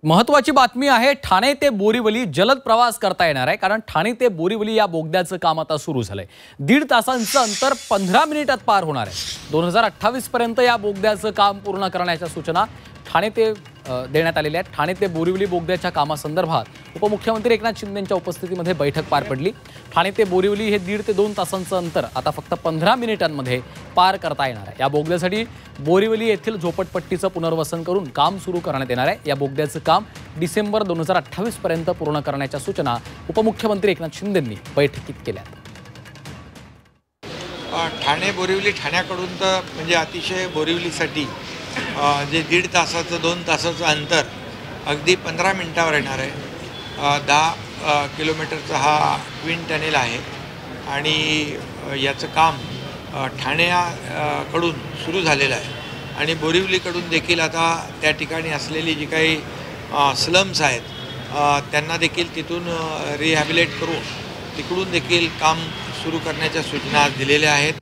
महत्त्वाची बातमी आहे। ठाणे ते बोरीवली जलद प्रवास करता येणार आहे, कारण ठाणे ते बोरीवली या बोगद्याचं काम आता सुरू झालंय। 1.5 तासांचं अंतर 15 मिनिटात पार होणार आहे। 2028 पर्यंत या बोगद्याचं काम पूर्ण करण्याच्या सूचना ठाणे ते देण्यात आलेल्या आहेत। ठाणे ते बोरीवली बोगद्याच्या कामासंदर्भात उपमुख्यमंत्री एकनाथ शिंदेंच्या उपस्थितीमध्ये बैठक पार पडली। ठाणे ते बोरीवली हे 1.5 ते 2 तासांचं अंतर आता फक्त 15 मिनिटांमध्ये पार करता येणार आहे। या बोगद्यासाठी बोरीवली येथील झोपडपट्टीचं पुनर्वसन करून काम सुरू करण्यात येणार आहे। या बोगद्याचं काम डिसेंबर 2028 पर्यंत पूर्ण करण्याच्या सूचना उपमुख्यमंत्री एकनाथ शिंदेंनी बैठकीत केल्या। ठाणे बोरिवली ठाण्याकडून तर म्हणजे अतिशय बोरिवलीसाठी जे 1.5 तासाचं 2 तासाचं अंतर अगदी 15 मिनिटावर येणार आहे। 10 किलोमीटरचा हा ट्विन टनेल आहे आणि याचं काम ठाण्याकडून सुरू झालेलं आहे आणि बोरिवलीकडून देखील आता त्या ठिकाणी असलेली जी काही स्लम्स आहेत त्यांना देखील तिथून रिहॅबिलिट करून तिकडून देखील काम सुरू करण्याच्या सूचना दिलेल्या आहेत।